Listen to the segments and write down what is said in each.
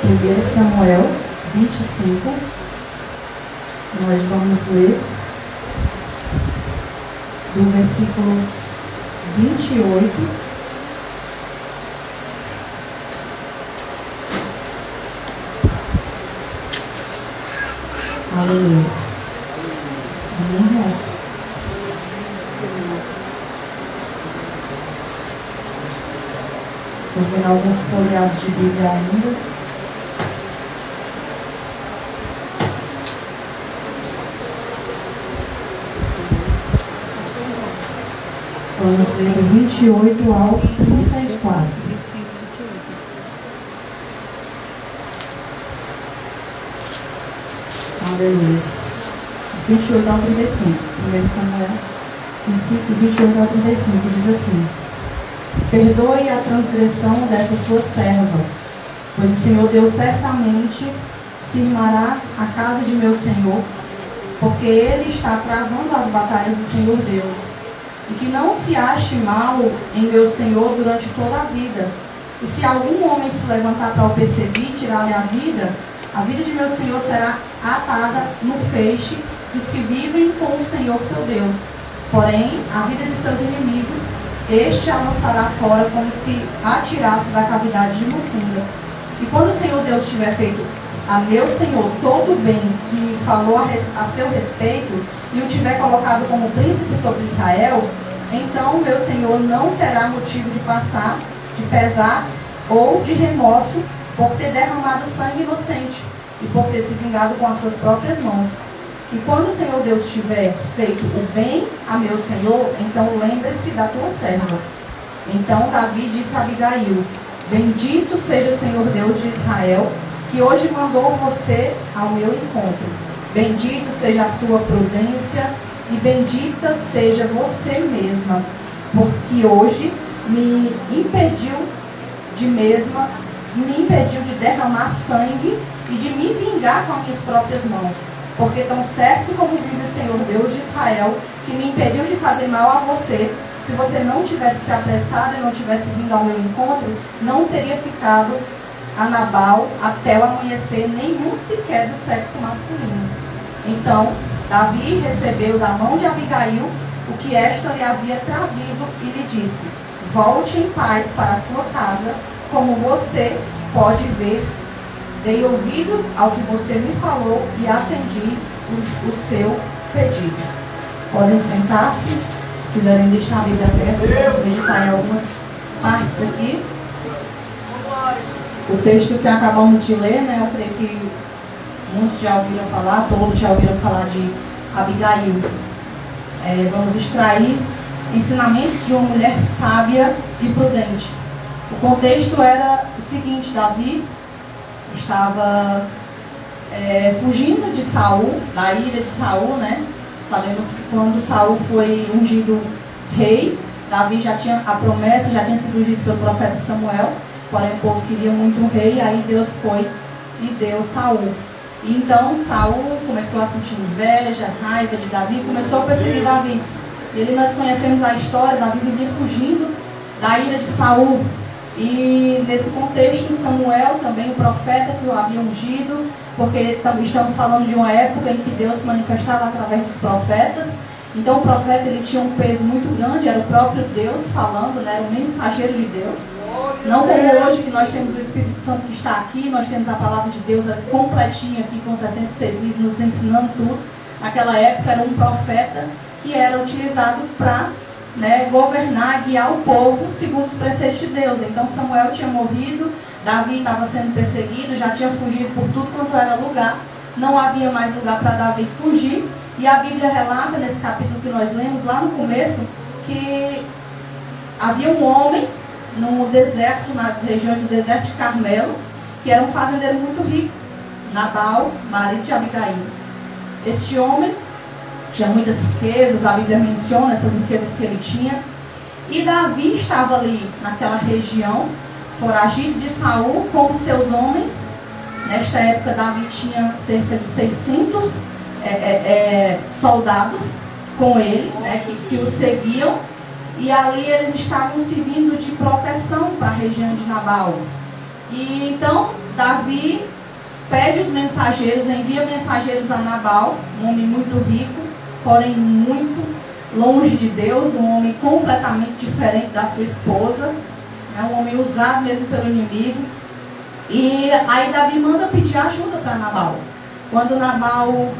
1 Samuel 25, nós vamos ler do versículo 28 aleluia. Amém, irmãos? Estou vendo alguns folheados de Bíblia ainda. Vamos ler do 28 ao 34. Aleluia. 28 ao 35. 1 Samuel 25, 28 ao 35 diz assim: perdoe a transgressão dessa sua serva, pois o Senhor Deus certamente firmará a casa de meu Senhor, porque Ele está travando as batalhas do Senhor Deus. E que não se ache mal em meu Senhor durante toda a vida. E se algum homem se levantar para o perseguir e tirar-lhe a vida de meu Senhor será atada no feixe dos que vivem com o Senhor seu Deus. Porém, a vida de seus inimigos, este a lançará fora como se atirasse da cavidade de uma funda. E quando o Senhor Deus tiver feito a meu Senhor todo o bem que falou a seu respeito, e o tiver colocado como príncipe sobre Israel, então meu Senhor não terá motivo de pesar ou de remorso por ter derramado sangue inocente e por ter se vingado com as suas próprias mãos. E quando o Senhor Deus tiver feito o bem a meu Senhor, então lembre-se da tua serva. Então Davi disse a Abigail: bendito seja o Senhor Deus de Israel, que hoje mandou você ao meu encontro. Bendito seja a sua prudência e bendita seja você mesma, porque hoje me impediu de derramar sangue e de me vingar com as minhas próprias mãos. Porque tão certo como vive o Senhor Deus de Israel, que me impediu de fazer mal a você, se você não tivesse se apressado e não tivesse vindo ao meu encontro, não teria ficado a Nabal até o amanhecer, nenhum sequer do sexo masculino. Então Davi recebeu da mão de Abigail o que esta lhe havia trazido e lhe disse: volte em paz para a sua casa, como você pode ver, dei ouvidos ao que você me falou e atendi o seu pedido. Podem sentar-se, se quiserem deixar a Bíblia aberta, vamos meditar em algumas partes aqui. O texto que acabamos de ler, né, eu creio que muitos já ouviram falar, todos já ouviram falar de Abigail. Vamos extrair ensinamentos de uma mulher sábia e prudente. O contexto era o seguinte: Davi estava fugindo de Saul, da ilha de Saul, né? Sabemos que quando Saul foi ungido rei, Davi já tinha a promessa, já tinha sido ungido pelo profeta Samuel. Porém, o povo queria muito um rei, aí Deus foi e deu Saul. E então Saul começou a sentir inveja, raiva de Davi, e começou a perseguir Davi. Nós conhecemos a história. Davi vivia fugindo da ilha de Saul. E nesse contexto, Samuel, também o profeta que o havia ungido, porque estamos falando de uma época em que Deus se manifestava através dos profetas. Então o profeta ele tinha um peso muito grande, era o próprio Deus falando, né? Era o mensageiro de Deus. Não como hoje, que nós temos o Espírito Santo que está aqui, nós temos a palavra de Deus completinha aqui, com 66 livros, nos ensinando tudo. Naquela época era um profeta que era utilizado para governar, guiar o povo segundo os preceitos de Deus. Então Samuel tinha morrido, Davi estava sendo perseguido, já tinha fugido por tudo quanto era lugar, não havia mais lugar para Davi fugir. E a Bíblia relata, nesse capítulo que nós lemos lá no começo, que havia um homem no deserto, nas regiões do deserto de Carmelo, que era um fazendeiro muito rico, Nabal, marido de Abigail. Este homem tinha muitas riquezas, a Bíblia menciona essas riquezas que ele tinha. E Davi estava ali naquela região, foragido de Saul, com os seus homens. Nesta época Davi tinha cerca de 600 soldados com ele, né, que o seguiam. E ali eles estavam servindo de proteção para a região de Nabal. E então Davi pede os mensageiros, envia mensageiros a Nabal, um homem muito rico, porém muito longe de Deus, um homem completamente diferente da sua esposa, né, um homem usado mesmo pelo inimigo. E aí Davi manda pedir ajuda para Nabal. Quando Nabal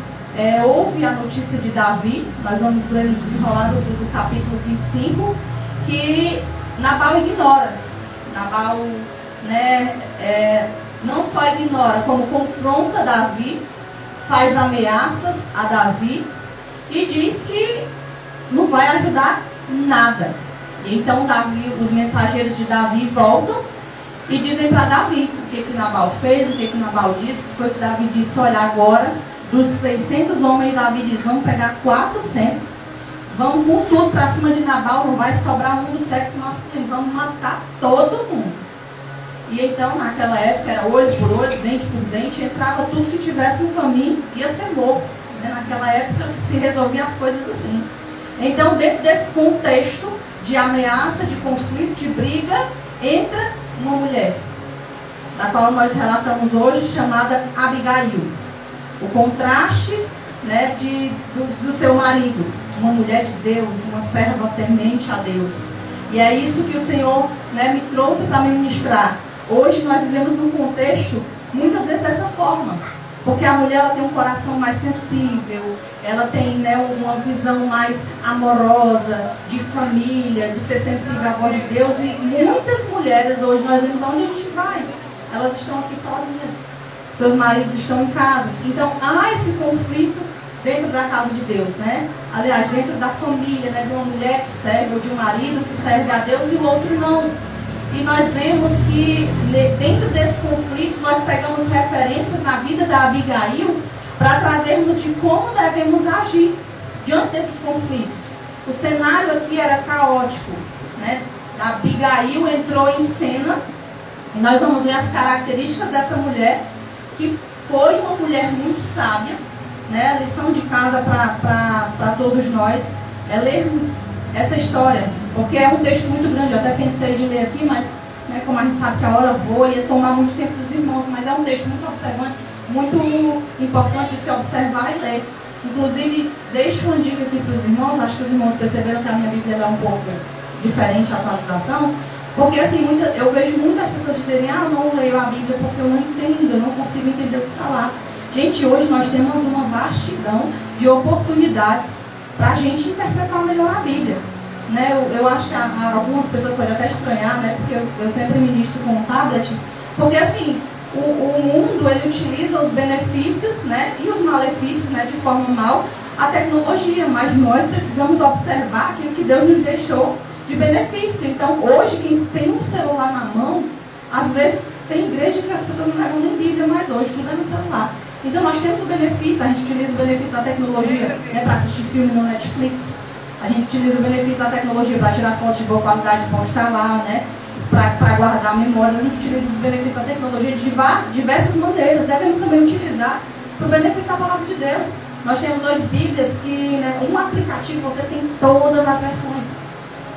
ouve a notícia de Davi, nós vamos ler no desenrolar do capítulo 25, que Nabal ignora. Nabal, né, não só ignora, como confronta Davi, faz ameaças a Davi e diz que não vai ajudar nada. Então Davi, os mensageiros de Davi voltam e dizem para Davi o que Nabal fez, o que Nabal disse. Foi que Davi disse: olha, agora dos 600 homens, Davi diz: vamos pegar 400, vamos com tudo para cima de Nabal, não vai sobrar um do sexo masculino, vamos matar todo mundo. E então naquela época era olho por olho, dente por dente, entrava tudo que tivesse no caminho, ia ser morto, né? Naquela época se resolvia as coisas assim. Então, dentro desse contexto de ameaça, de conflito, de briga, entra uma mulher, da qual nós relatamos hoje, chamada Abigail. O contraste, né, do seu marido, uma mulher de Deus, uma serva temente a Deus. E é isso que o Senhor, né, me trouxe para me ministrar. Hoje nós vivemos num contexto, muitas vezes dessa forma. Porque a mulher, ela tem um coração mais sensível, ela tem, né, uma visão mais amorosa, de família, de ser sensível à voz de Deus. E muitas mulheres hoje, nós vemos aonde a gente vai, elas estão aqui sozinhas, seus maridos estão em casas. Então há esse conflito dentro da casa de Deus, né? Aliás, dentro da família, né, de uma mulher que serve, ou de um marido que serve a Deus e o outro não. E nós vemos que dentro desse conflito nós pegamos referências na vida da Abigail para trazermos de como devemos agir diante desses conflitos. O cenário aqui era caótico, né? A Abigail entrou em cena e nós vamos ver as características dessa mulher, que foi uma mulher muito sábia, né? A lição de casa para todos nós é lermos essa história, porque é um texto muito grande. Eu até pensei de ler aqui, mas, né, como a gente sabe que a hora voa, ia tomar muito tempo dos irmãos, mas é um texto muito observante, muito importante de se observar e ler. Inclusive, deixo uma dica aqui para os irmãos. Acho que os irmãos perceberam que a minha Bíblia é um pouco diferente, a atualização, porque assim, eu vejo muitas pessoas dizerem: eu não leio a Bíblia porque eu não entendo, eu não consigo entender o que está lá. Gente, hoje nós temos uma vastidão de oportunidades para a gente interpretar melhor a Bíblia, né? Eu acho que algumas pessoas podem até estranhar, né? Porque eu sempre ministro com um tablet, porque assim, o mundo, ele utiliza os benefícios, né, e os malefícios, né, de forma mal, a tecnologia, mas nós precisamos observar aquilo que Deus nos deixou de benefício. Então, hoje, quem tem um celular na mão, às vezes tem igreja que as pessoas não levam nem Bíblia, mas hoje tudo é no celular. Então nós temos o benefício, a gente utiliza o benefício da tecnologia, né, para assistir filme no Netflix. A gente utiliza o benefício da tecnologia para tirar fotos de boa qualidade e postar lá, né, para guardar memórias. A gente utiliza os benefícios da tecnologia de diversas maneiras. Devemos também utilizar para o benefício da palavra de Deus. Nós temos hoje Bíblias que, né, um aplicativo você tem todas as versões.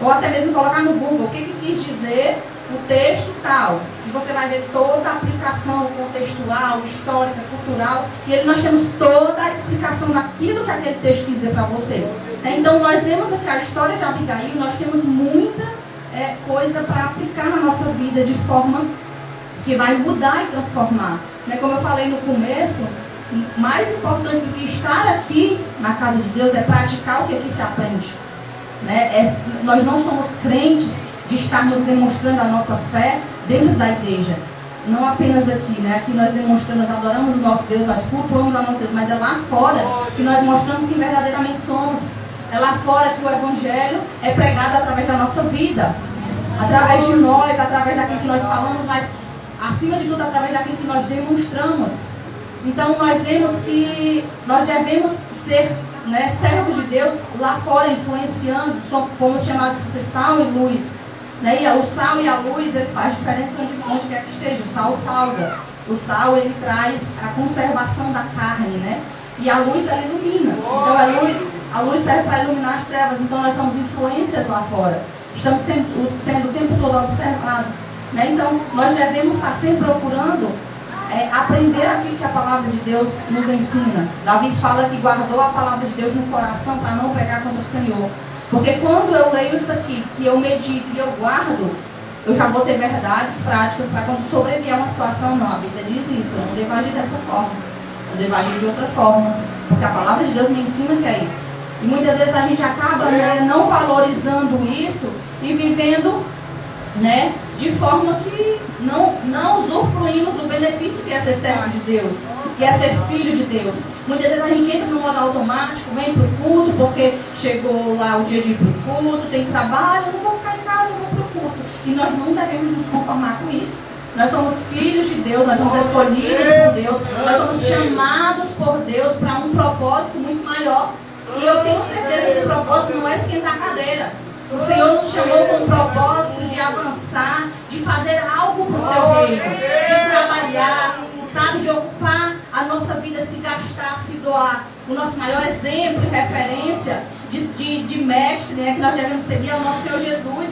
Ou até mesmo colocar no Google o que quis dizer o texto tal, e você vai ver toda a aplicação contextual, histórica, cultural, e ali nós temos toda a explicação daquilo que aquele texto quis dizer para você. Então nós vemos aqui a história de Abigail, nós temos muita coisa para aplicar na nossa vida de forma que vai mudar e transformar. Como eu falei no começo, mais importante do que estar aqui na casa de Deus é praticar o que aqui se aprende. Nós não somos crentes de estarmos demonstrando a nossa fé dentro da igreja. Não apenas aqui, né? Aqui nós demonstramos, adoramos o nosso Deus, nós cultuamos a nosso Deus, mas é lá fora que nós mostramos quem verdadeiramente somos. É lá fora que o Evangelho é pregado através da nossa vida, através de nós, através daquilo que nós falamos, mas acima de tudo através daquilo que nós demonstramos. Então nós vemos que nós devemos ser, né, servos de Deus lá fora, influenciando. Fomos chamados para ser sal e luz. E o sal e a luz, ele faz diferença onde quer que esteja. O sal salga. O sal, ele traz a conservação da carne, né? E a luz, ela ilumina. Então a luz serve para iluminar as trevas. Então nós somos influências lá fora. Estamos sendo o tempo todo observados. Né? Então, nós devemos estar sempre procurando aprender aquilo que a palavra de Deus nos ensina. Davi fala que guardou a palavra de Deus no coração para não pecar contra o Senhor. Porque quando eu leio isso aqui, que eu medito e eu guardo, eu já vou ter verdades práticas para quando sobrevier uma situação. Não, a Bíblia diz isso, eu não devo agir dessa forma, eu devo agir de outra forma, porque a palavra de Deus me ensina que é isso. E muitas vezes a gente acaba não valorizando isso e vivendo, né, de forma que não usufruímos do benefício que é ser servo de Deus, que é ser filho de Deus. Muitas vezes a gente entra no modo automático, vem para o culto porque chegou lá o dia de ir para o culto, tem trabalho, eu não vou ficar em casa, eu vou para o culto. E nós não devemos nos conformar com isso. Nós somos filhos de Deus, nós somos escolhidos por Deus, nós somos chamados por Deus para um propósito muito maior. E eu tenho certeza que o propósito não é esquentar a cadeira. O Senhor nos chamou com o propósito de avançar, de fazer algo para o seu reino, de trabalhar, sabe, de ocupar a nossa vida, se gastar, se doar. O nosso maior exemplo e referência de mestre, né, que nós devemos seguir é o nosso Senhor Jesus.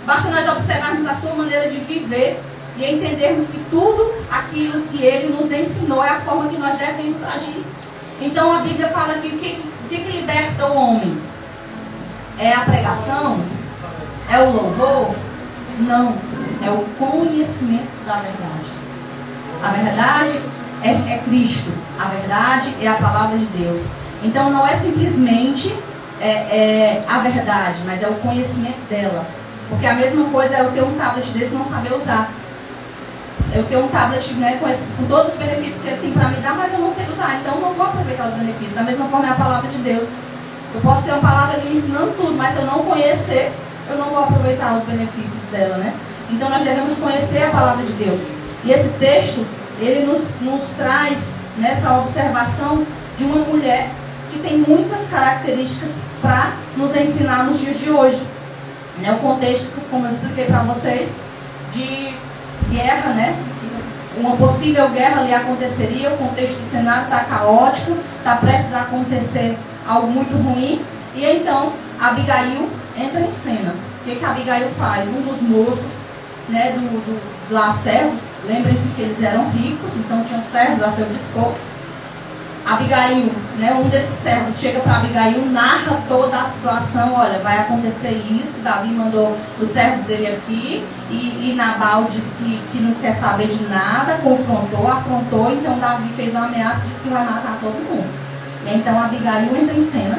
Basta nós observarmos a sua maneira de viver e entendermos que tudo aquilo que Ele nos ensinou é a forma que nós devemos agir. Então a Bíblia fala que o que liberta o homem? É a pregação? É o louvor? Não, é o conhecimento da verdade. A verdade é Cristo, a verdade é a palavra de Deus. Então não é simplesmente a verdade, mas é o conhecimento dela. Porque a mesma coisa é eu ter um tablet desse e não saber usar. Eu tenho um tablet, né, com todos os benefícios que ele tem para me dar, mas eu não sei usar, então eu não vou aproveitar os benefícios. Da mesma forma é a palavra de Deus. Eu posso ter uma palavra me ensinando tudo, mas se eu não conhecer, eu não vou aproveitar os benefícios dela, né? Então nós devemos conhecer a palavra de Deus. E esse texto, ele nos traz nessa observação de uma mulher que tem muitas características para nos ensinar nos dias de hoje. Né? O contexto, como eu expliquei para vocês, de guerra, né? Uma possível guerra ali aconteceria, o contexto do cenário está caótico, está prestes a acontecer algo muito ruim, e então Abigail entra em cena. O que Abigail faz? Um dos moços, né, lá servos, lembrem-se que eles eram ricos, então tinham servos a seu dispor. Abigail, né, um desses servos, chega para Abigail, narra toda a situação. Olha, vai acontecer isso, Davi mandou os servos dele aqui, e Nabal disse que não quer saber de nada, confrontou, afrontou, então Davi fez uma ameaça e disse que vai matar todo mundo. Então Abigail entra em cena,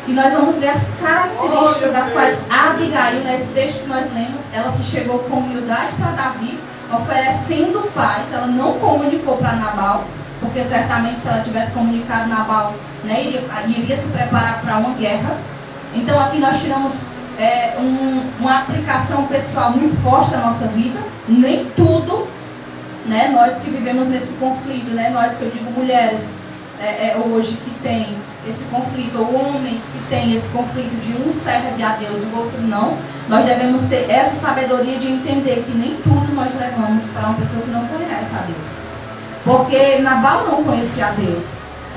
e nós vamos ver as características das quais Abigail, nesse texto que nós lemos, ela se chegou com humildade para Davi, oferecendo paz. Ela não comunicou para Nabal, porque certamente se ela tivesse comunicado, Nabal, né, iria se preparar para uma guerra. Então aqui nós tiramos uma aplicação pessoal muito forte da nossa vida. Nem tudo, né, nós que vivemos nesse conflito, né, nós que eu digo mulheres hoje que tem esse conflito, ou homens que têm esse conflito de um serve a Deus e o outro não, nós devemos ter essa sabedoria de entender que nem tudo nós levamos para uma pessoa que não conhece a Deus. Porque Nabal não conhecia a Deus.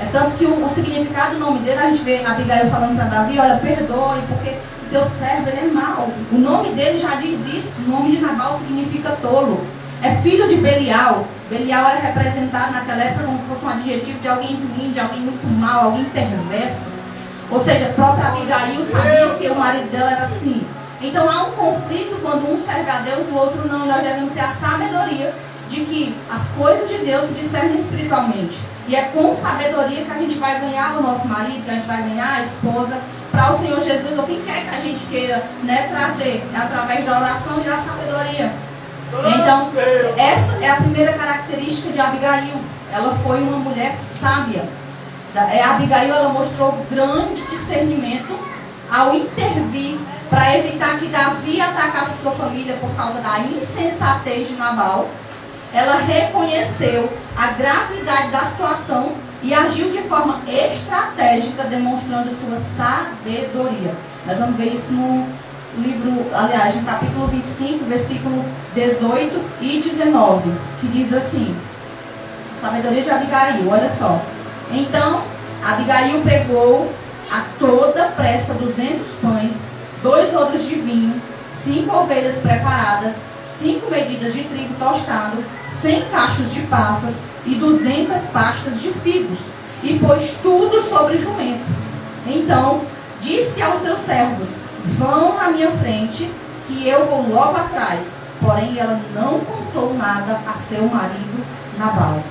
É tanto que o significado do nome dele, a gente vê Abigail falando para Davi, olha, perdoe, porque o teu servo ele é mau. O nome dele já diz isso. O nome de Nabal significa tolo. É filho de Belial. Belial era representado naquela época como se fosse um adjetivo de alguém ruim, de alguém muito mau, alguém perverso. Ou seja, a própria Abigail sabia que o marido dela era assim. Então há um conflito quando um serve a Deus e o outro não. Nós devemos ter a sabedoria de que as coisas de Deus se discernem espiritualmente. E é com sabedoria que a gente vai ganhar o nosso marido, que a gente vai ganhar a esposa, para o Senhor Jesus, ou quem quer que a gente queira, né, trazer, através da oração e da sabedoria. Então, essa é a primeira característica de Abigail. Ela foi uma mulher sábia. Abigail, ela mostrou grande discernimento ao intervir para evitar que Davi atacasse sua família por causa da insensatez de Nabal. Ela reconheceu a gravidade da situação e agiu de forma estratégica, demonstrando sua sabedoria. Nós vamos ver isso no livro, aliás, no capítulo 25, versículo 18 e 19, que diz assim: sabedoria de Abigail, olha só. Então, Abigail pegou a toda pressa 200 pães, 2 odres de vinho, 5 ovelhas preparadas, 5 medidas de trigo tostado, 100 cachos de passas e 200 pastas de figos, e pôs tudo sobre jumentos. Então disse aos seus servos: vão à minha frente, que eu vou logo atrás. Porém ela não contou nada a seu marido Nabal.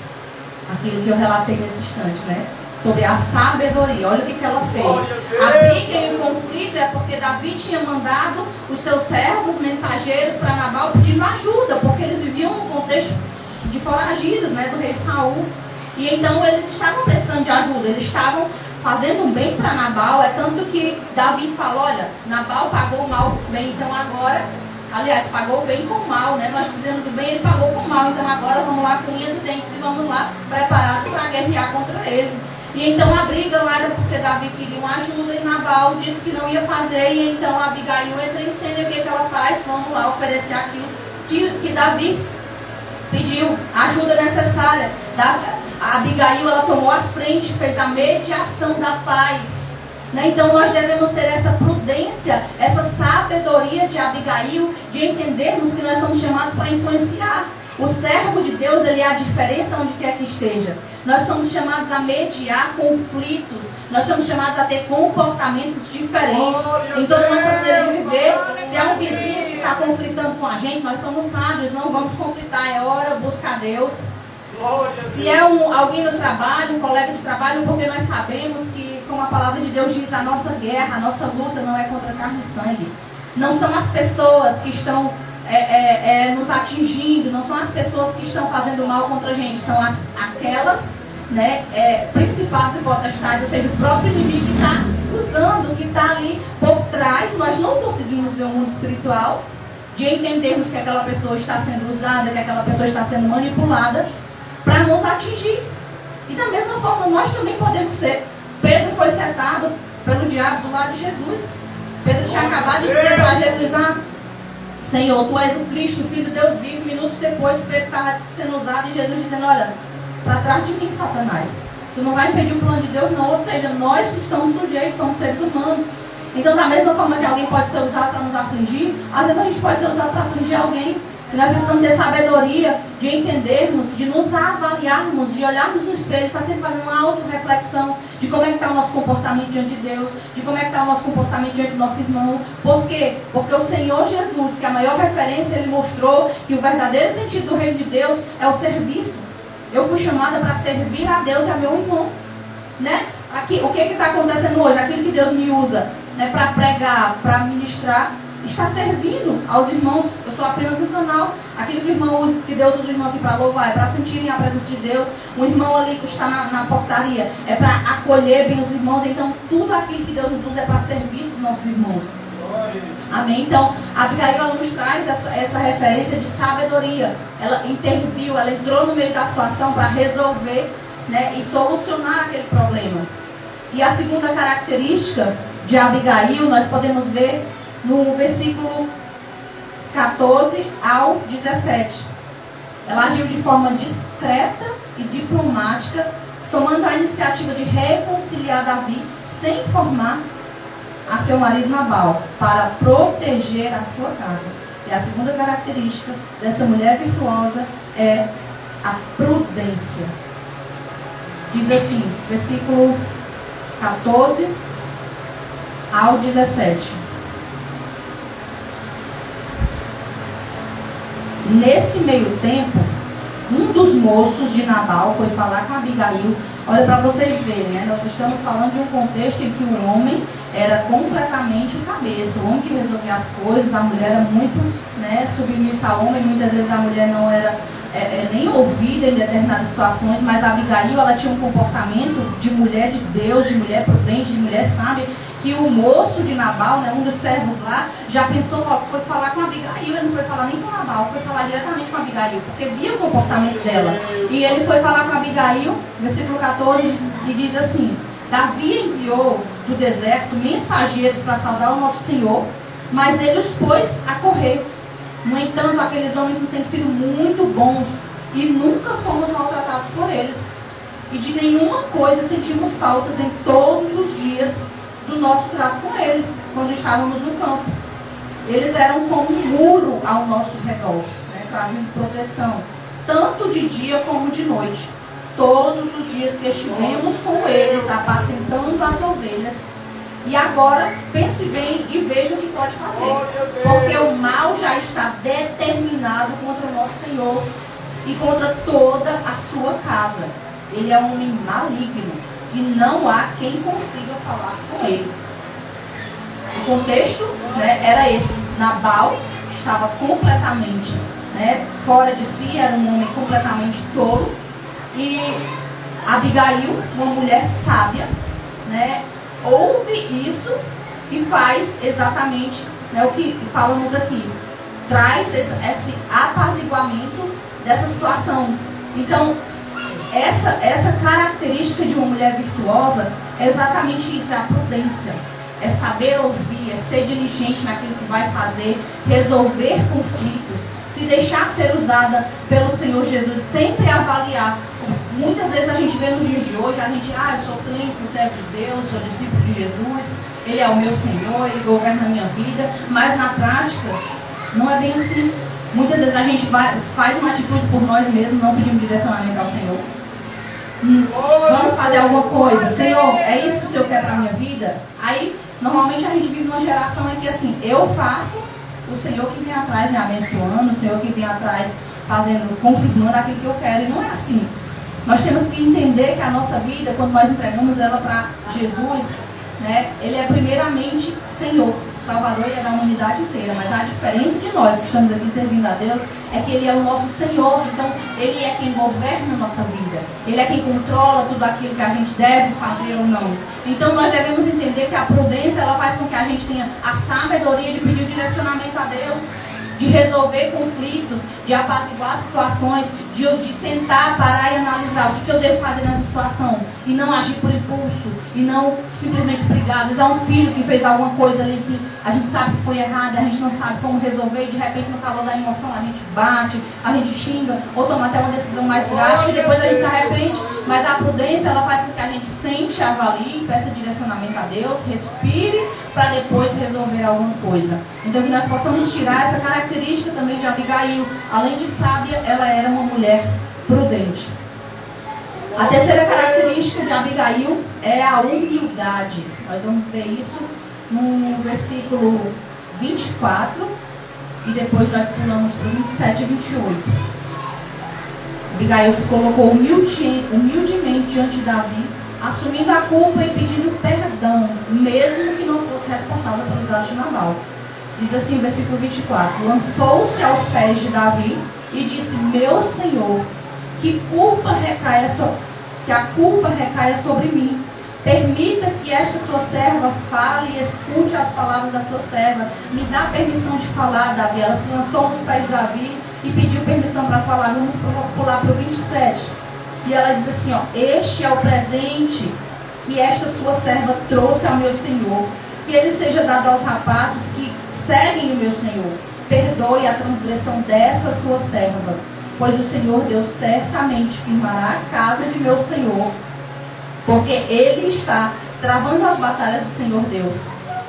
Aquilo que eu relatei nesse instante, né? Sobre a sabedoria. Olha o que ela fez. A briga e o conflito é porque Davi tinha mandado os seus servos, mensageiros, para Nabal pedindo ajuda, porque eles viviam no contexto de foragidos, né, do rei Saul. E então eles estavam precisando de ajuda, eles estavam fazendo um bem para Nabal. É tanto que Davi falou: olha, Nabal pagou o mal com o bem, então agora, aliás, pagou o bem com o mal, né? Nós fizemos o bem, ele pagou com o mal, então agora vamos lá com unhas e dentes e vamos lá preparados para guerrear contra ele. E então a briga não era porque Davi queria uma ajuda e Nabal disse que não ia fazer. E então Abigail entra em cena. E o que ela faz? Vamos lá oferecer aquilo que Davi pediu, a ajuda necessária. A Abigail, ela tomou a frente, fez a mediação da paz, né? Então nós devemos ter essa prudência, essa sabedoria de Abigail, de entendermos que nós somos chamados para influenciar. O servo de Deus, ele é a diferença onde quer que esteja. Nós somos chamados a mediar conflitos. Nós somos chamados a ter comportamentos diferentes em toda a nossa maneira de viver. Se é um vizinho que está conflitando com a gente, nós somos sábios, não vamos conflitar. É hora de buscar Deus. Se é alguém no trabalho, um colega de trabalho, porque nós sabemos que, como a palavra de Deus diz, a nossa guerra, a nossa luta não é contra carne e sangue. Não são as pessoas que estão nos atingindo, não são as pessoas que estão fazendo mal contra a gente, são aquelas, né, principais e potestades, ou seja, o próprio inimigo que está usando, que está ali por trás. Nós não conseguimos ver o mundo espiritual, de entendermos que aquela pessoa está sendo usada, que aquela pessoa está sendo manipulada para nos atingir. E da mesma forma nós também podemos ser. Pedro foi setado pelo diabo do lado de Jesus. Pedro tinha acabado de dizer para Jesus: Senhor, tu és o Cristo, o Filho de Deus vivo. Minutos depois Pedro estava sendo usado e Jesus dizendo: olha, para trás de mim, Satanás, tu não vai impedir o plano de Deus, não. Ou seja, nós estamos sujeitos, somos seres humanos. Então, da mesma forma que alguém pode ser usado para nos afligir, às vezes a gente pode ser usado para afligir alguém. E nós precisamos ter sabedoria de entendermos, de nos avaliarmos, de olharmos no espelho, estar sempre fazendo uma auto-reflexão de como é que está o nosso comportamento diante de Deus, de como é que está o nosso comportamento diante do nosso irmão. Por quê? Porque o Senhor Jesus, que é a maior referência, Ele mostrou que o verdadeiro sentido do reino de Deus é o serviço. Eu fui chamada para servir a Deus e a meu irmão, né? Aqui, o que está acontecendo hoje? Aquilo que Deus me usa, né, para pregar, para ministrar, está servindo aos irmãos. Eu sou apenas um canal. Aquilo que o irmão usa, que Deus usa o irmão aqui para louvar, é para sentirem a presença de Deus. O irmão ali que está na portaria é para acolher bem os irmãos. Então tudo aquilo que Deus nos usa é para serviço dos nossos irmãos. Amém? Então a Abigail, ela nos traz essa referência de sabedoria. Ela interviu, ela entrou no meio da situação para resolver, né, e solucionar aquele problema. E a segunda característica de Abigail nós podemos ver no versículo 14 ao 17. Ela agiu de forma discreta e diplomática, tomando a iniciativa de reconciliar Davi sem informar a seu marido Nabal, para proteger a sua casa. E a segunda característica dessa mulher virtuosa é a prudência. Diz assim, versículo 14 ao 17. Nesse meio tempo, um dos moços de Nabal foi falar com Abigail. Olha, para vocês verem, né? Nós estamos falando de um contexto em que o homem era completamente o cabeça, o homem que resolvia as coisas. A mulher era muito, né, submissa ao homem. Muitas vezes a mulher não era nem ouvida em determinadas situações, mas a Abigail, ela tinha um comportamento de mulher de Deus, de mulher prudente, de mulher sábia, que o moço de Nabal, né, um dos servos lá, já pensou logo, foi falar com a Abigail. Ele não foi falar nem com Nabal, foi falar diretamente com a Abigail, porque via o comportamento dela. E ele foi falar com a Abigail, versículo 14, e diz assim: Davi enviou do deserto mensageiros para saudar o nosso Senhor, mas ele os pôs a correr. No entanto, aqueles homens não têm sido muito bons e nunca fomos maltratados por eles. E de nenhuma coisa sentimos faltas em todos os dias do nosso trato com eles, quando estávamos no campo. Eles eram como um muro ao nosso redor. trazendo proteção, tanto de dia como de noite. Todos os dias que estivemos com eles, apacentando as ovelhas. E agora, pense bem e veja o que pode fazer. Porque o mal já está determinado contra o nosso Senhor e contra toda a sua casa. Ele é um homem maligno e não há quem consiga falar com ele. O contexto, né, era esse. Nabal estava completamente, né, fora de si, era um homem completamente tolo. E Abigail, uma mulher sábia, né, ouve isso e faz exatamente, né, o que falamos aqui. Traz esse apaziguamento dessa situação. Então, essa característica de uma mulher virtuosa é exatamente isso, é a prudência. É saber ouvir, é ser diligente naquilo que vai fazer, resolver conflitos, se deixar ser usada pelo Senhor Jesus, sempre avaliar. Muitas vezes a gente vê nos dias de hoje, a gente, eu sou crente, sou servo de Deus, sou discípulo de Jesus, Ele é o meu Senhor, Ele governa a minha vida, mas na prática, não é bem assim. Muitas vezes a gente faz uma atitude por nós mesmos, não pedimos direcionamento ao Senhor. Vamos fazer alguma coisa, Senhor, é isso que o Senhor quer para a minha vida? Aí, normalmente a gente vive numa geração em que assim, eu faço, o Senhor que vem atrás me abençoando, o Senhor que vem atrás confirmando aquilo que eu quero, e não é assim. Nós temos que entender que a nossa vida, quando nós entregamos ela para Jesus, né, Ele é primeiramente Senhor, Salvador, Ele é da humanidade inteira. Mas a diferença de nós que estamos aqui servindo a Deus é que Ele é o nosso Senhor. Então, Ele é quem governa a nossa vida. Ele é quem controla tudo aquilo que a gente deve fazer ou não. Então, nós devemos entender que a prudência, ela faz com que a gente tenha a sabedoria de pedir direcionamento a Deus, de resolver conflitos, de apaziguar situações, de sentar, parar e analisar o que eu devo fazer nessa situação, e não agir por impulso, e não simplesmente brigar. Às vezes é um filho que fez alguma coisa ali que a gente sabe que foi errado, a gente não sabe como resolver, e de repente no calor da emoção a gente bate, a gente xinga, ou toma até uma decisão mais drástica, e depois a gente se arrepende. Mas a prudência, ela faz com que a gente sente, avalie, peça direcionamento a Deus, respire, para depois resolver alguma coisa. Então que nós possamos tirar essa característica também de Abigail. Além de sábia, ela era uma mulher prudente. A terceira característica de Abigail é a humildade. Nós vamos ver isso no versículo 24 e depois nós pulamos para o 27 e 28. Abigail se colocou humildemente diante de Davi, assumindo a culpa e pedindo perdão, mesmo que não fosse responsável pelos atos de Nabal. Diz assim o versículo 24: lançou-se aos pés de Davi e disse: meu Senhor, que a culpa recaia sobre mim. Permita que esta sua serva fale e escute as palavras da sua serva. Me dá permissão de falar, Davi. Ela se lançou aos pés de Davi e pediu permissão para falar. Vamos pular para o 27. E ela diz assim, este é o presente que esta sua serva trouxe ao meu Senhor. Que ele seja dado aos rapazes que seguem o meu Senhor. Perdoe a transgressão dessa sua serva, pois o Senhor Deus certamente firmará a casa de meu Senhor, porque ele está travando as batalhas do Senhor Deus.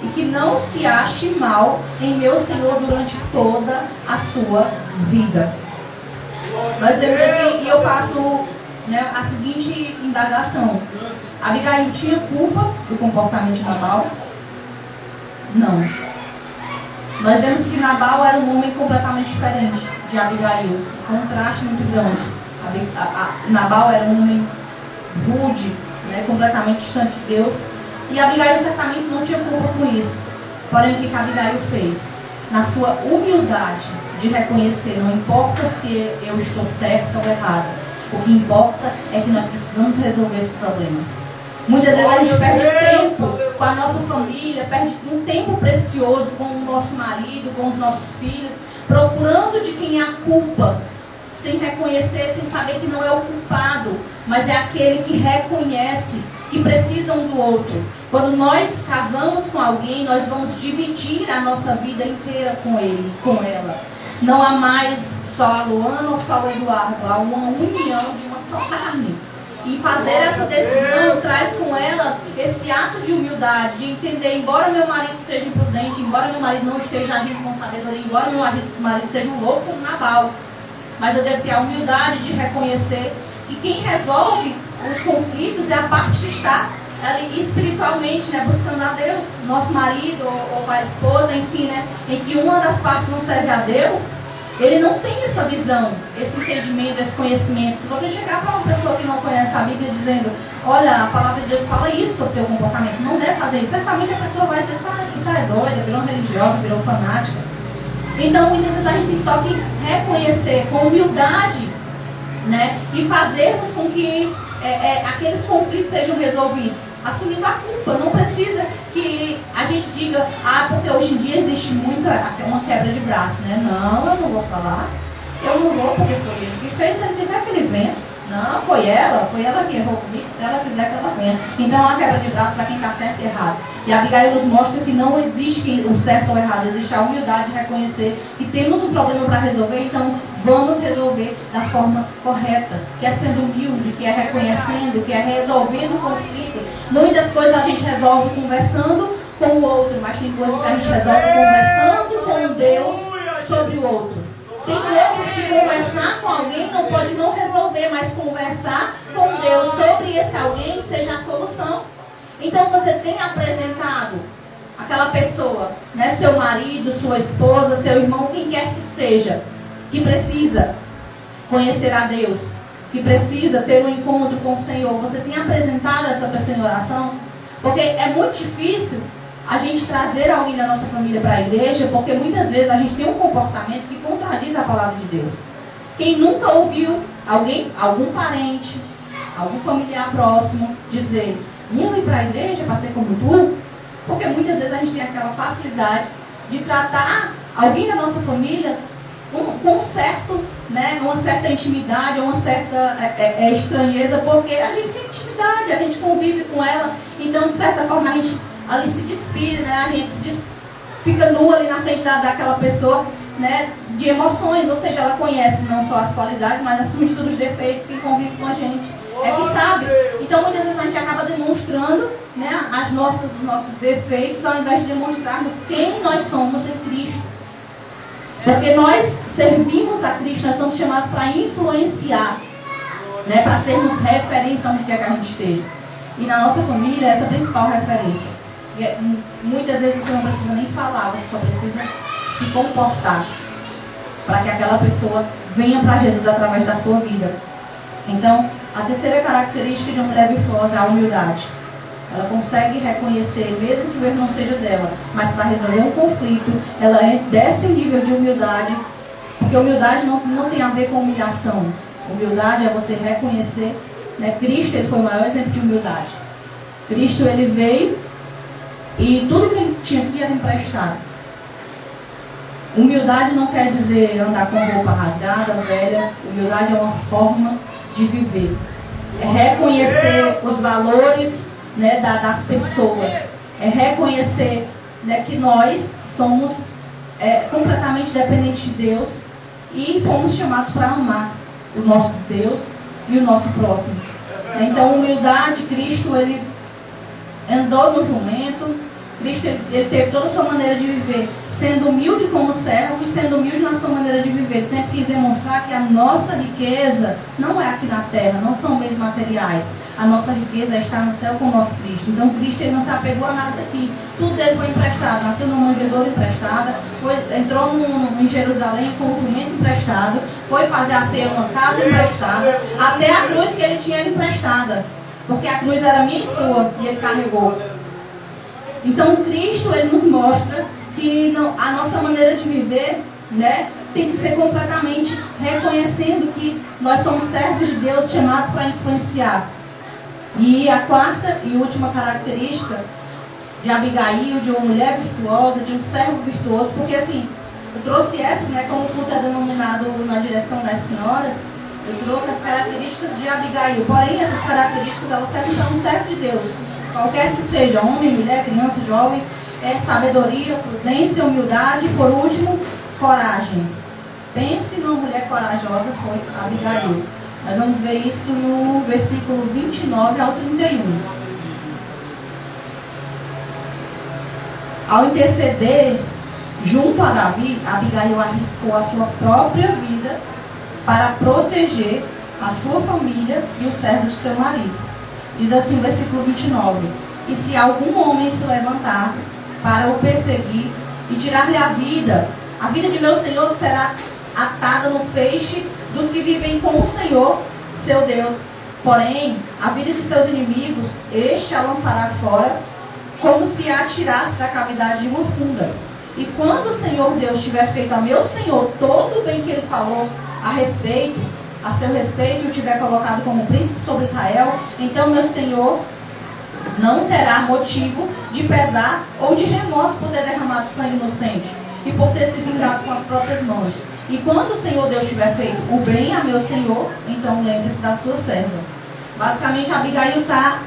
E que não se ache mal em meu Senhor durante toda a sua vida. Nós vemos aqui, e eu faço, né, a seguinte indagação: Abigail tinha culpa do comportamento de Nabal? Não. Nós vemos que Nabal era um homem completamente diferente de Abigail. Um contraste muito grande. Nabal era um homem rude, né, completamente distante de Deus. E Abigail certamente não tinha culpa com isso. Porém, o que Abigail fez? Na sua humildade de reconhecer, não importa se eu estou certa ou errada, o que importa é que nós precisamos resolver esse problema. Muitas vezes a gente perde tempo com a nossa família, perde um tempo precioso com o nosso marido, com os nossos filhos, procurando de quem é a culpa, sem reconhecer, sem saber que não é o culpado, mas é aquele que reconhece que precisam um do outro. Quando nós casamos com alguém, nós vamos dividir a nossa vida inteira com ele, com ela. Não há mais só a Luana ou só o Eduardo, há uma união de uma só carne. E fazer essa decisão traz com ela esse ato de humildade, de entender, embora meu marido seja imprudente, embora meu marido não esteja agindo com sabedoria, embora meu marido seja um louco como Nabal, mas eu devo ter a humildade de reconhecer que quem resolve os conflitos é a parte que está ali espiritualmente, né, buscando a Deus. Nosso marido ou a esposa, enfim, né, em que uma das partes não serve a Deus, ele não tem essa visão, esse entendimento, esse conhecimento. Se você chegar para uma pessoa que não conhece a Bíblia dizendo, olha, a palavra de Deus fala isso sobre o teu comportamento, não deve fazer isso, certamente a pessoa vai dizer, tá é doida, virou religiosa, virou fanática. Então, muitas vezes a gente tem só que reconhecer com humildade, né, e fazermos com que aqueles conflitos sejam resolvidos, assumindo a culpa. Não precisa que a gente diga, porque hoje em dia existe uma quebra de braço, né? Não, eu não vou falar, eu não vou porque foi ele que fez, se ele quiser que ele venha. Não, foi ela que errou comigo, se ela quiser que ela venha. Então é uma quebra de braço para quem está certo e errado. E a Abigail nos mostra que não existe o certo ou o errado, existe a humildade de reconhecer que temos um problema para resolver, então vamos resolver da forma correta, que é sendo humilde, que é reconhecendo, que é resolvendo o conflito. Muitas coisas a gente resolve conversando com o outro, mas tem coisas que a gente resolve conversando com Deus sobre o outro. Tem coisas que conversar com alguém não pode não resolver, mas conversar com Deus sobre esse alguém seja a solução. Então você tem apresentado aquela pessoa, né, seu marido, sua esposa, seu irmão, quem quer que seja, que precisa conhecer a Deus, que precisa ter um encontro com o Senhor. Você tem apresentado essa pessoa em oração? Porque é muito difícil a gente trazer alguém da nossa família para a igreja, porque muitas vezes a gente tem um comportamento que contradiz a palavra de Deus. Quem nunca ouviu algum parente, algum familiar próximo dizer, eu ir para a igreja para ser como tu? Porque muitas vezes a gente tem aquela facilidade de tratar alguém da nossa família com um certo, né, uma certa intimidade, uma certa estranheza, porque a gente tem intimidade, a gente convive com ela, então de certa forma a gente ali se despide, né? A gente fica nua ali na frente daquela pessoa, né? De emoções, ou seja, ela conhece não só as qualidades, mas acima de tudo os defeitos que convive com a gente. É que sabe. Então muitas vezes a gente acaba demonstrando, né, os nossos defeitos, ao invés de demonstrarmos quem nós somos em Cristo. Porque nós servimos a Cristo, nós somos chamados para influenciar, né, para sermos referência onde quer que a gente esteja. E na nossa família, essa é a principal referência. Muitas vezes você não precisa nem falar, você só precisa se comportar para que aquela pessoa venha para Jesus através da sua vida. Então, a terceira característica de uma mulher virtuosa é a humildade. Ela consegue reconhecer, mesmo que o erro não seja dela, mas para resolver um conflito, ela desce o nível de humildade, porque humildade não tem a ver com humilhação. Humildade é você reconhecer, né? Cristo, ele foi o maior exemplo de humildade. Cristo, ele veio e tudo que ele tinha aqui era emprestado. Humildade não quer dizer andar com roupa rasgada, velha. Humildade é uma forma de viver. É reconhecer os valores, né, das pessoas. É reconhecer, né, que nós somos completamente dependentes de Deus e fomos chamados para amar o nosso Deus e o nosso próximo. Então, humildade, Cristo, ele andou no jumento. Cristo, ele teve toda a sua maneira de viver, sendo humilde como servo e sendo humilde na sua maneira de viver. Ele sempre quis demonstrar que a nossa riqueza não é aqui na terra, não são bens materiais. A nossa riqueza está no céu com o nosso Cristo. Então, Cristo, ele não se apegou a nada daqui. Tudo dele foi emprestado. Nasceu numa manjedoura emprestada, entrou em Jerusalém com um jumento emprestado, foi fazer a ceia uma casa emprestada, até a cruz que ele tinha emprestada. Porque a cruz era minha e sua, e ele carregou. Então, Cristo, ele nos mostra que a nossa maneira de viver, né, tem que ser completamente reconhecendo que nós somos servos de Deus chamados para influenciar. E a quarta e última característica de Abigail, de uma mulher virtuosa, de um servo virtuoso, porque assim, eu trouxe essas, né, como o culto é denominado na direção das senhoras, eu trouxe as características de Abigail. Porém, essas características, elas servem para um servo de Deus. Qualquer que seja, homem, mulher, criança, jovem, sabedoria, prudência, humildade e, por último, coragem. Pense numa mulher corajosa, foi Abigail. Nós vamos ver isso no versículo 29 ao 31. Ao interceder junto a Davi, Abigail arriscou a sua própria vida para proteger a sua família e os servos de seu marido. Diz assim o versículo 29. E se algum homem se levantar para o perseguir e tirar-lhe a vida de meu Senhor será atada no feixe dos que vivem com o Senhor, seu Deus. Porém, a vida de seus inimigos, este a lançará fora, como se a atirasse da cavidade de uma funda. E quando o Senhor Deus tiver feito a meu Senhor todo o bem que ele falou a seu respeito, e o tiver colocado como príncipe sobre Israel, então meu Senhor não terá motivo de pesar ou de remorso por ter derramado sangue inocente e por ter se vingado com as próprias mãos. E quando o Senhor Deus tiver feito o bem a meu Senhor, então lembre-se da sua serva. Basicamente, Abigail está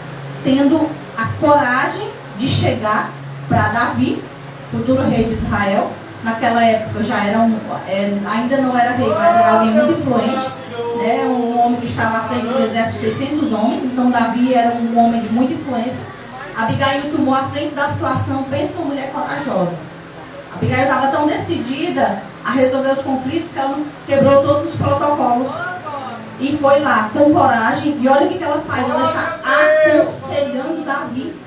tendo a coragem de chegar para Davi, futuro rei de Israel. Naquela época já era ainda não era rei, mas era alguém muito influente, né? Um homem que estava à frente do exército de 600 homens. Então Davi era um homem de muita influência. Abigail tomou a frente da situação. Pensa numa mulher corajosa. Abigail estava tão decidida a resolver os conflitos que ela quebrou todos os protocolos e foi lá com coragem. E olha o que ela faz, ela está aconselhando Davi.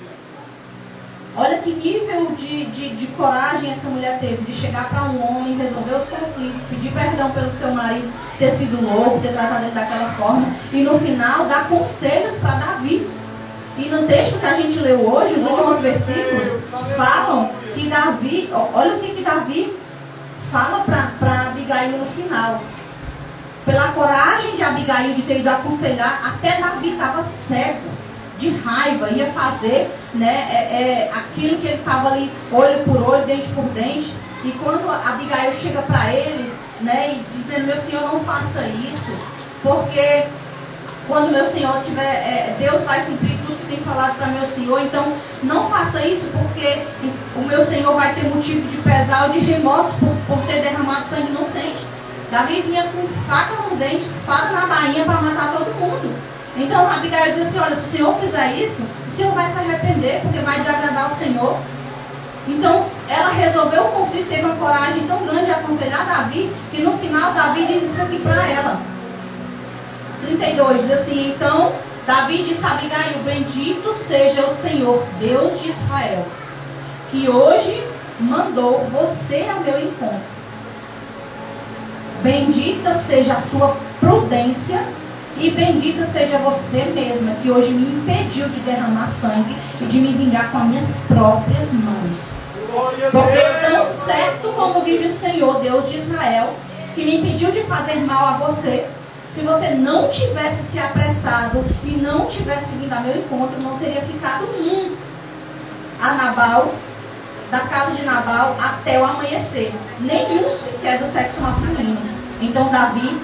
Olha que nível de coragem essa mulher teve de chegar para um homem, resolver os conflitos, pedir perdão pelo seu marido ter sido louco, ter tratado ele daquela forma, e no final dar conselhos para Davi. E no texto que a gente leu hoje, os últimos versículos falam que Davi, olha o que Davi fala para Abigail no final. Pela coragem de Abigail de ter ido aconselhar, até Davi estava cego de raiva, ia fazer, né, aquilo que ele estava ali, olho por olho, dente por dente. E quando Abigail chega para ele, né, e dizendo: meu senhor, não faça isso, porque quando meu senhor tiver, Deus vai cumprir tudo que tem falado para meu senhor, então não faça isso, porque o meu senhor vai ter motivo de pesar ou de remorso por ter derramado sangue inocente. Davi vinha com faca no dente, espada na bainha para matar todo mundo. Então Abigail diz assim: olha, se o Senhor fizer isso, o Senhor vai se arrepender, porque vai desagradar o Senhor. Então ela resolveu o conflito, teve uma coragem tão grande de aconselhar Davi, que no final Davi diz isso aqui para ela. 32 diz assim: então Davi disse a Abigail: bendito seja o Senhor, Deus de Israel, que hoje mandou você ao meu encontro. Bendita seja a sua prudência e bendita seja você mesma, que hoje me impediu de derramar sangue e de me vingar com as minhas próprias mãos. Porque tão certo como vive o Senhor, Deus de Israel, que me impediu de fazer mal a você, se você não tivesse se apressado e não tivesse vindo ao meu encontro, não teria ficado a Nabal, da casa de Nabal, até o amanhecer. Nenhum sequer do sexo masculino. Então Davi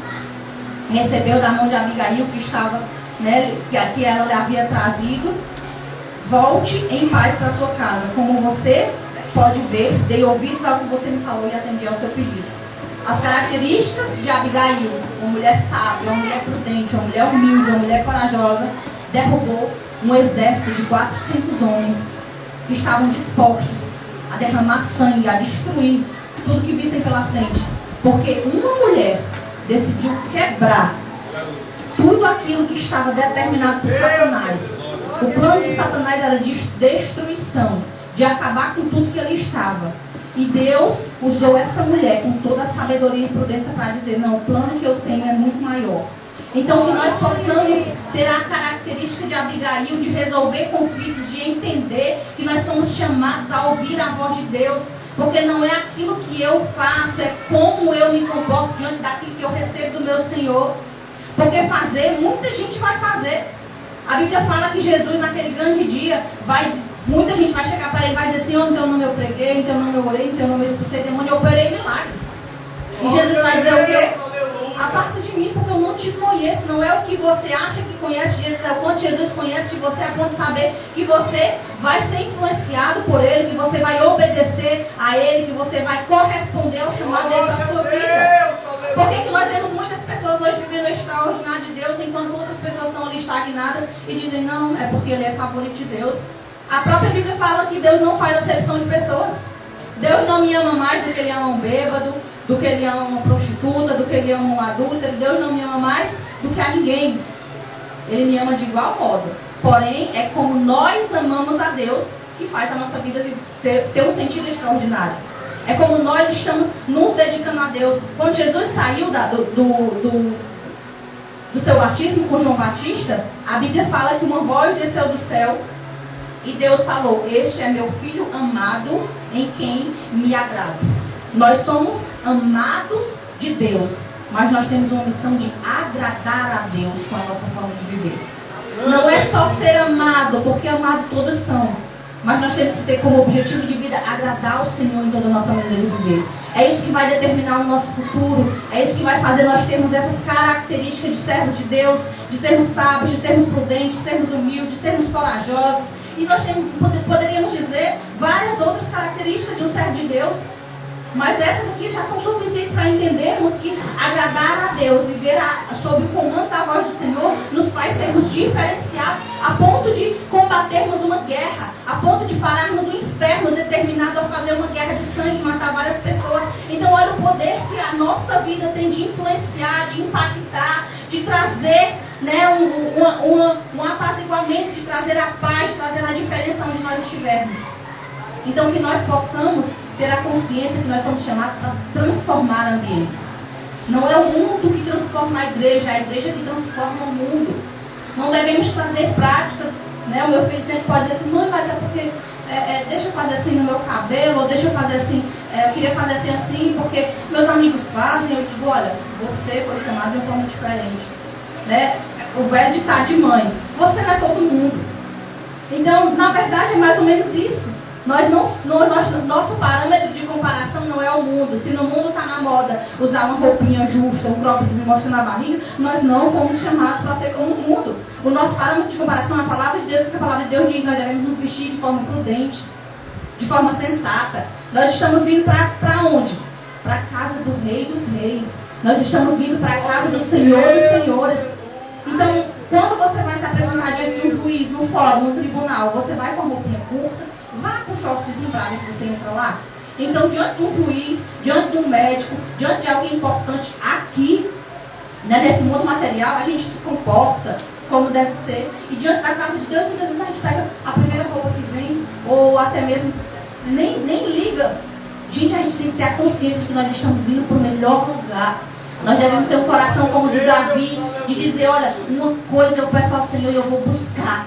recebeu da mão de Abigail, que estava, né, que ela lhe havia trazido: volte em paz para sua casa. Como você pode ver, dei ouvidos ao que você me falou e atendi ao seu pedido. As características de Abigail: uma mulher sábia, uma mulher prudente, uma mulher humilde, uma mulher corajosa, derrubou um exército de 400 homens que estavam dispostos a derramar sangue, a destruir tudo que vissem pela frente, porque uma mulher decidiu quebrar tudo aquilo que estava determinado por Satanás. O plano de Satanás era de destruição, de acabar com tudo que ali estava. E Deus usou essa mulher com toda a sabedoria e prudência para dizer: não, o plano que eu tenho é muito maior. Então que nós possamos ter a característica de Abigail, de resolver conflitos, de entender que nós somos chamados a ouvir a voz de Deus. Porque não é aquilo que eu faço, é como eu me comporto diante daquilo que eu recebo do meu Senhor. Porque fazer, muita gente vai fazer. A Bíblia fala que Jesus, naquele grande dia, muita gente vai chegar para ele e vai dizer: Senhor, em teu nome eu preguei, em teu nome eu orei, em teu nome eu expulsei demônio, eu operei milagres. E Jesus vai dizer o quê? Aparta de mim, porque eu não te conheço. Não é o que você acha que conhece de Jesus, é o quanto Jesus conhece de você, é quanto saber que você vai ser influenciado por Ele, que você vai obedecer a Ele, que você vai corresponder ao chamado dele para a sua vida. Por que nós vemos muitas pessoas hoje vivendo o extraordinário de Deus, enquanto outras pessoas estão ali estagnadas e dizem: não, é porque ele é favorito de Deus? A própria Bíblia fala que Deus não faz acepção de pessoas. Deus não me ama mais do que ele ama um bêbado, do que ele ama uma prostituta, do que ele ama um adúltero. Deus não me ama mais do que a ninguém. Ele me ama de igual modo. Porém, é como nós amamos a Deus que faz a nossa vida ter um sentido extraordinário. É como nós estamos nos dedicando a Deus. Quando Jesus saiu do seu batismo com João Batista, a Bíblia fala que uma voz desceu do céu e Deus falou: este é meu filho amado em quem me agrado. Nós somos amados de Deus, mas nós temos uma missão de agradar a Deus com a nossa forma de viver. Não é só ser amado, porque amado todos são, mas nós temos que ter como objetivo de vida agradar o Senhor em toda a nossa maneira de viver. É isso que vai determinar o nosso futuro. É isso que vai fazer nós termos essas características de servos de Deus, de sermos sábios, de sermos prudentes, de sermos humildes, de sermos corajosos. E nós poderíamos dizer várias outras características de um servo de Deus. Mas essas aqui já são suficientes para entendermos que agradar a Deus, viver sob o comando da voz do Senhor, nos faz sermos diferenciados a ponto de combatermos uma guerra, a ponto de pararmos o inferno determinado a fazer uma guerra de sangue, matar várias pessoas. Então olha o poder que a nossa vida tem de influenciar, de impactar, de trazer, né, um apaziguamento, de trazer a paz, de trazer a diferença onde nós estivermos. Então que nós possamos ter a consciência que nós somos chamados para transformar ambientes. Não é o mundo que transforma a igreja, é a igreja que transforma o mundo. Não devemos trazer práticas, né? O meu filho sempre pode dizer assim: mãe, mas é porque deixa eu fazer assim no meu cabelo, ou deixa eu fazer assim, eu queria fazer assim, porque meus amigos fazem. Eu digo: olha, você foi chamado de uma forma diferente, né? O velho ditado de mãe: você não é todo mundo. Então, na verdade, é mais ou menos isso. Nosso parâmetro de comparação não é o mundo. Se no mundo está na moda usar uma roupinha justa, um croppedzinho mostrando a barriga, nós não fomos chamados para ser como o mundo. O nosso parâmetro de comparação é a palavra de Deus, porque a palavra de Deus diz: nós devemos nos vestir de forma prudente, de forma sensata. Nós estamos vindo para onde? Para a casa do Rei dos Reis. Nós estamos vindo para a casa do Senhor dos Senhores. Então, quando você vai se apresentar diante de um juiz, no fórum, no tribunal, você vai com a roupinha curta, vá com shortzinho para ver se você entra lá. Então, diante de um juiz, diante de um médico, diante de alguém importante aqui, né, nesse mundo material, a gente se comporta como deve ser. E diante da casa de Deus, muitas vezes a gente pega a primeira roupa que vem, ou até mesmo nem liga. Gente, a gente tem que ter a consciência de que nós estamos indo para o melhor lugar. Nós devemos ter um coração como o de Davi, de dizer: olha, uma coisa eu peço ao Senhor e eu vou buscar.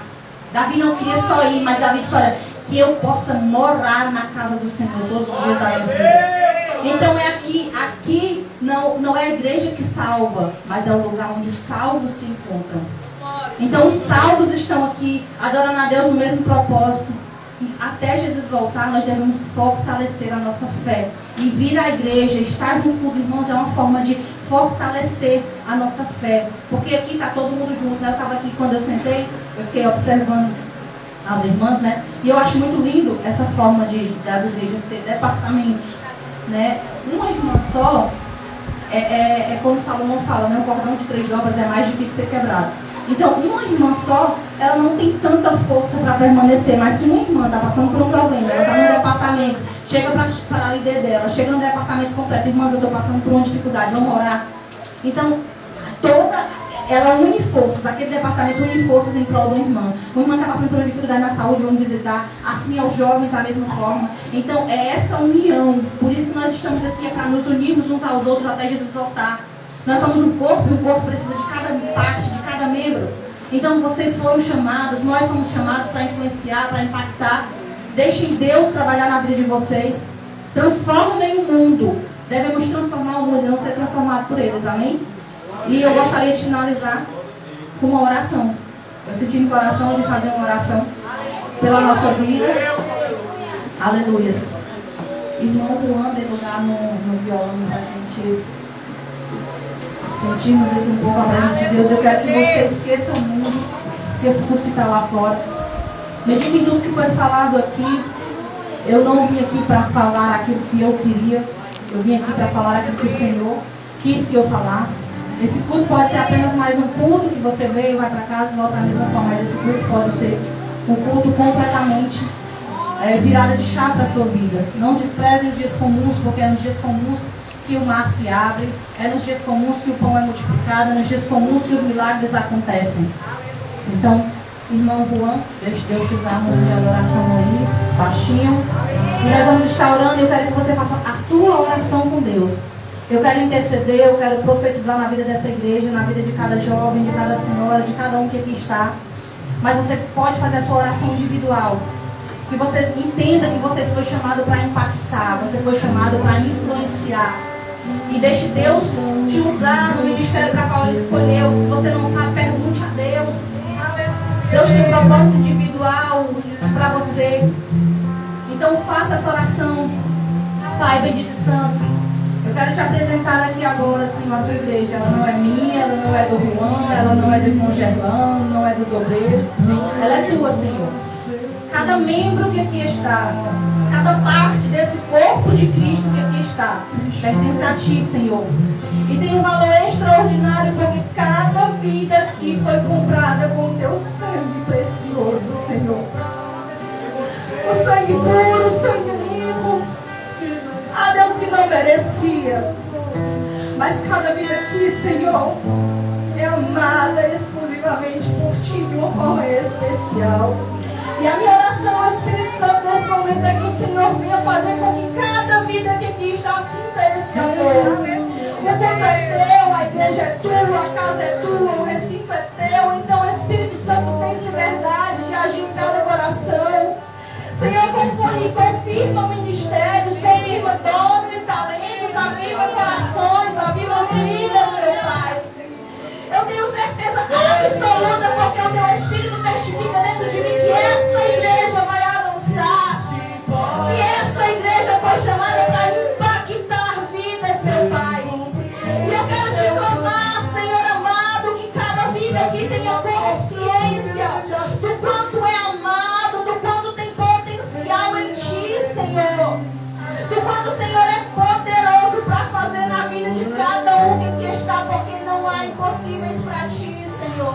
Davi não queria só ir, mas Davi disse: olha, que eu possa morar na casa do Senhor todos os dias da minha vida. Então é aqui não é a igreja que salva, mas é o lugar onde os salvos se encontram. Então os salvos estão aqui, adorando a Deus no mesmo propósito. E até Jesus voltar, nós devemos fortalecer a nossa fé. E vir à igreja, estar junto com os irmãos, é uma forma de fortalecer a nossa fé. Porque aqui está todo mundo junto, né? Eu estava aqui quando eu sentei, eu fiquei observando as irmãs, né? E eu acho muito lindo essa forma das igrejas ter departamentos, né? Uma irmã só é como Salomão fala, né? O cordão de 3 dobras é mais difícil de ser quebrado. Então, uma irmã só, ela não tem tanta força para permanecer. Mas se uma irmã está passando por um problema, ela está no departamento, chega para a líder dela, chega no departamento completo: irmãs, eu estou passando por uma dificuldade, vamos orar. Então, ela une forças, aquele departamento une forças em prol da irmã. Uma irmã está passando por uma dificuldade na saúde, vamos visitar. Assim aos jovens da mesma forma. Então é essa união. Por isso que nós estamos aqui, é para nos unirmos uns aos outros até Jesus voltar. Nós somos um corpo, e o corpo precisa de cada parte, de cada membro. Então vocês foram chamados, nós somos chamados para influenciar, para impactar. Deixem Deus trabalhar na vida de vocês. Transformem o mundo. Devemos transformar o mundo, não ser transformado por eles, amém? E eu gostaria de finalizar com uma oração. Eu senti no coração de fazer uma oração pela nossa vida. Aleluias. Irmão Juan, de lugar no violão, para a gente sentirmos aqui um pouco a presença de Deus. Eu quero que você esqueça o mundo, esqueça tudo que está lá fora. Medite em tudo que foi falado aqui. Eu não vim aqui para falar aquilo que eu queria. Eu vim aqui para falar aquilo que o Senhor quis que eu falasse. Esse culto pode ser apenas mais um culto que você veio, vai para casa e volta da mesma forma. Mas esse culto pode ser um culto completamente virada de chave para a sua vida. Não desprezem os dias comuns, porque é nos dias comuns que o mar se abre, é nos dias comuns que o pão é multiplicado, é nos dias comuns que os milagres acontecem. Então, irmão Juan, deixe Deus te usar no de adoração aí, baixinho. E nós vamos estar orando e eu quero que você faça a sua oração com Deus. Eu quero interceder, eu quero profetizar na vida dessa igreja, na vida de cada jovem, de cada senhora, de cada um que aqui está. Mas você pode fazer a sua oração individual. Que você entenda que você foi chamado para impactar, você foi chamado para influenciar. E deixe Deus te usar no ministério para qual Ele escolheu. Se você não sabe, pergunte a Deus. Deus tem um propósito individual para você. Então faça essa oração. Pai bendito e santo, eu quero te apresentar aqui agora, Senhor, a tua igreja. Ela não é minha, ela não é do Juan, ela não é do irmão Gerlano, não é dos obreiros. Ela é tua, Senhor. Cada membro que aqui está, cada parte desse corpo de Cristo que aqui está, pertence a ti, Senhor. E tem um valor extraordinário, porque cada vida aqui foi comprada com o teu sangue precioso, Senhor. O sangue puro, o sangue limpo. Ah, Deus, que não merecia. Mas cada vida aqui, Senhor, é amada exclusivamente por ti de uma forma especial. E a minha oração ao Espírito Santo nesse momento é que o Senhor venha fazer com que cada vida que aqui está sinta esse amor. O culto é teu, a igreja é tua, a casa é tua, o recinto é teu. Então o Espírito Santo tem liberdade de agir em cada coração. Senhor, confirma ministérios, confirma dons e talentos, aviva corações, aviva vidas, meu Pai. Eu tenho certeza absoluta, porque o teu Espírito testifica dentro de mim que essa igreja vai avançar. Que essa igreja foi chamada para impactar vidas, meu Pai. E eu quero te clamar, Senhor amado, que cada vida aqui tenha consciência do quanto é amado, do quanto tem potencial em ti, Senhor. Do quanto o Senhor é poderoso para fazer na vida de cada um que aqui está, porque não há impossíveis para ti, Senhor.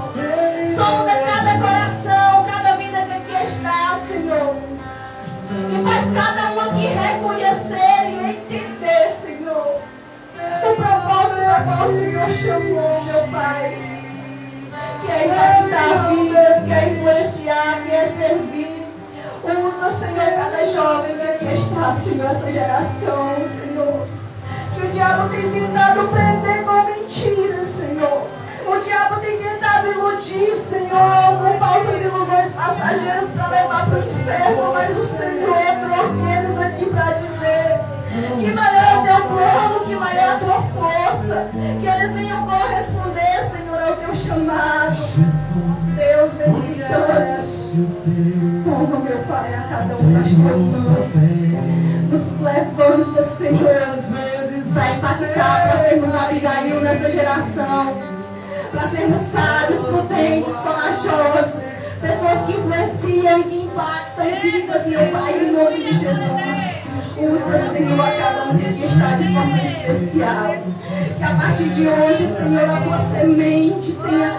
Sonda cada coração, cada vida que aqui está, Senhor. E faz cada um aqui reconhecer e entender, Senhor, o propósito para qual o Senhor chamou, meu Pai. Que é impactar vidas, que é influenciar, que é servir. Usa, Senhor, cada jovem que aqui está, Senhor, essa geração, Senhor. Que o diabo tem tentado prender com mentiras, Senhor. O diabo tem tentado iludir, Senhor, com falsas ilusões passageiras para levar para o inferno. Mas o Senhor trouxe eles aqui para dizer que maior é o teu plano, que maior é a tua força. Que eles venham corresponder, Senhor, ao teu chamado. Deus bendito, toma, meu Pai, a cada um das tuas mãos. Nos levanta, Senhor, para impactar, para sermos Abigail nessa geração, para sermos sábios, prudentes, corajosos, pessoas que influenciam e que impactam vidas, meu Pai, em nome de Jesus. Usa, Senhor, a cada um que aqui está de forma especial. Que a partir de hoje, Senhor, a tua semente tenha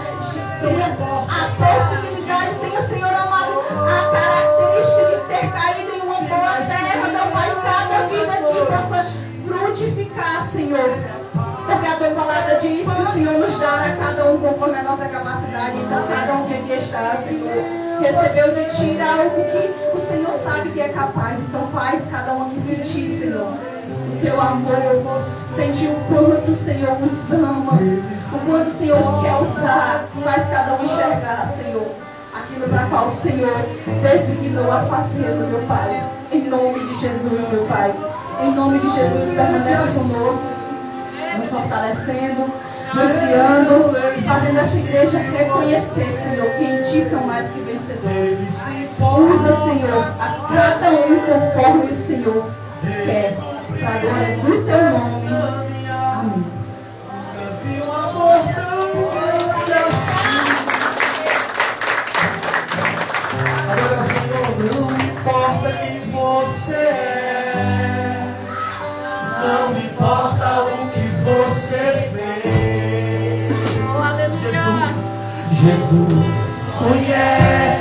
a possibilidade, tenha, Senhor amado, a característica de ter caído em uma boa terra, meu Pai, cada vida aqui possa frutificar, Senhor. Porque a tua palavra diz que o Senhor nos dará a cada um conforme a nossa capacidade. Então cada um que aqui está, Senhor, recebeu de ti algo que o Senhor sabe que é capaz. Então faz cada um aqui sentir, Senhor, o teu amor, sentir o quanto o Senhor nos ama, o quanto o Senhor nos quer usar. Faz cada um enxergar, Senhor, aquilo para qual o Senhor designou a fazer, meu Pai. Em nome de Jesus, meu Pai. Em nome de Jesus, permanece conosco, nos fortalecendo, nos guiando, fazendo essa igreja reconhecer, Senhor, que em ti são mais que vencedores. Usa, Senhor, a cada um conforme o Senhor quer, para a glória do teu nome. Amém. Agora, Senhor, não importa quem você é, não importa o que você fez. Jesus conhece